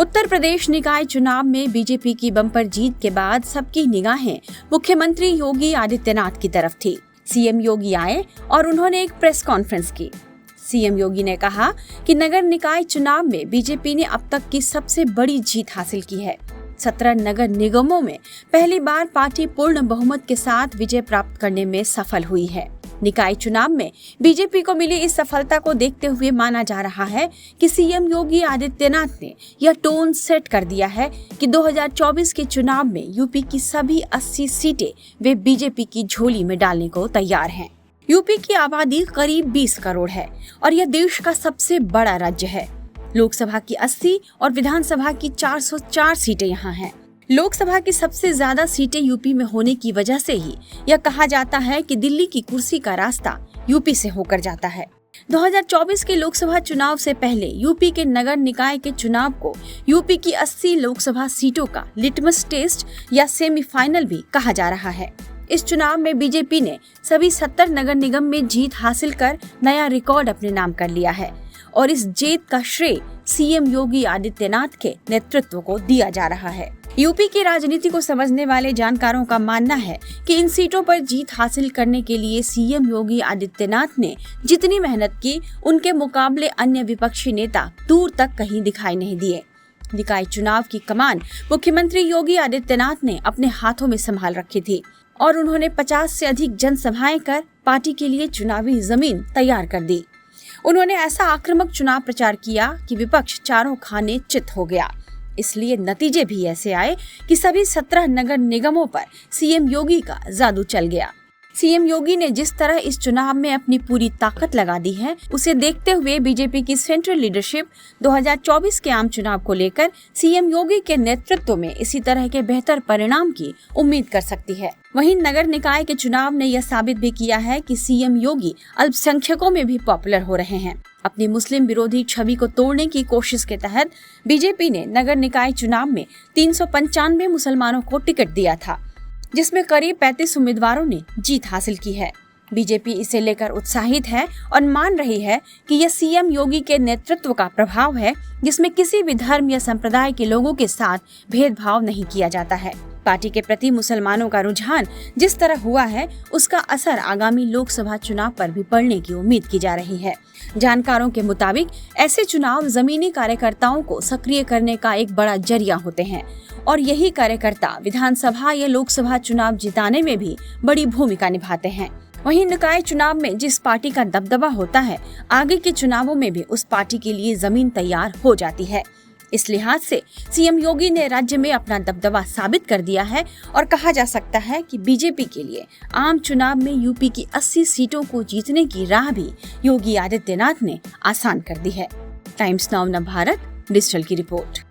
उत्तर प्रदेश निकाय चुनाव में बीजेपी की बम्पर जीत के बाद सबकी निगाहें मुख्यमंत्री योगी आदित्यनाथ की तरफ थी। सीएम योगी आए और उन्होंने एक प्रेस कॉन्फ्रेंस की। सीएम योगी ने कहा कि नगर निकाय चुनाव में बीजेपी ने अब तक की सबसे बड़ी जीत हासिल की है। 17 नगर निगमों में पहली बार पार्टी पूर्ण बहुमत के साथ विजय प्राप्त करने में सफल हुई है। निकाय चुनाव में बीजेपी को मिली इस सफलता को देखते हुए माना जा रहा है कि सीएम योगी आदित्यनाथ ने यह टोन सेट कर दिया है कि 2024 के चुनाव में यूपी की सभी 80 सीटें वे बीजेपी की झोली में डालने को तैयार हैं। यूपी की आबादी करीब 20 करोड़ है और यह देश का सबसे बड़ा राज्य है। लोकसभा की 80 और विधानसभा की 404 सीटें यहाँ हैं। लोकसभा की सबसे ज्यादा सीटें यूपी में होने की वजह से ही यह कहा जाता है कि दिल्ली की कुर्सी का रास्ता यूपी से होकर जाता है। 2024 के लोकसभा चुनाव से पहले यूपी के नगर निकाय के चुनाव को यूपी की 80 लोकसभा सीटों का लिटमस टेस्ट या सेमीफाइनल भी कहा जा रहा है। इस चुनाव में बीजेपी ने सभी 70 नगर निगम में जीत हासिल कर नया रिकॉर्ड अपने नाम कर लिया है और इस जीत का श्रेय सीएम योगी आदित्यनाथ के नेतृत्व को दिया जा रहा है। यूपी की राजनीति को समझने वाले जानकारों का मानना है कि इन सीटों पर जीत हासिल करने के लिए सीएम योगी आदित्यनाथ ने जितनी मेहनत की, उनके मुकाबले अन्य विपक्षी नेता दूर तक कहीं दिखाई नहीं दिए। निकाय चुनाव की कमान मुख्यमंत्री योगी आदित्यनाथ ने अपने हाथों में संभाल रखी थी और उन्होंने 50 से अधिक जनसभाएं कर पार्टी के लिए चुनावी जमीन तैयार कर दी। उन्होंने ऐसा आक्रामक चुनाव प्रचार किया कि विपक्ष चारों खाने चित हो गया। इसलिए नतीजे भी ऐसे आए कि सभी 17 नगर निगमों पर सीएम योगी का जादू चल गया। सीएम योगी ने जिस तरह इस चुनाव में अपनी पूरी ताकत लगा दी है, उसे देखते हुए बीजेपी की सेंट्रल लीडरशिप 2024 के आम चुनाव को लेकर सीएम योगी के नेतृत्व में इसी तरह के बेहतर परिणाम की उम्मीद कर सकती है। वहीं नगर निकाय के चुनाव ने यह साबित भी किया है कि सीएम योगी अल्पसंख्यकों में भी पॉपुलर हो रहे हैं। अपनी मुस्लिम विरोधी छवि को तोड़ने की कोशिश के तहत बीजेपी ने नगर निकाय चुनाव में 395 मुसलमानों को टिकट दिया था, जिसमें करीब 35 उम्मीदवारों ने जीत हासिल की है। बीजेपी इसे लेकर उत्साहित है और मान रही है कि यह सीएम योगी के नेतृत्व का प्रभाव है, जिसमें किसी भी धर्म या संप्रदाय के लोगों के साथ भेदभाव नहीं किया जाता है। पार्टी के प्रति मुसलमानों का रुझान जिस तरह हुआ है, उसका असर आगामी लोकसभा चुनाव पर भी पड़ने की उम्मीद की जा रही है। जानकारों के मुताबिक ऐसे चुनाव जमीनी कार्यकर्ताओं को सक्रिय करने का एक बड़ा जरिया होते हैं और यही कार्यकर्ता विधानसभा या लोकसभा चुनाव जिताने में भी बड़ी भूमिका निभाते हैं। वहीं निकाय चुनाव में जिस पार्टी का दबदबा होता है, आगे के चुनावों में भी उस पार्टी के लिए जमीन तैयार हो जाती है। इस लिहाज से सीएम योगी ने राज्य में अपना दबदबा साबित कर दिया है और कहा जा सकता है कि बीजेपी के लिए आम चुनाव में यूपी की 80 सीटों को जीतने की राह भी योगी आदित्यनाथ ने आसान कर दी है। टाइम्स नाउ भारत डिजिटल की रिपोर्ट।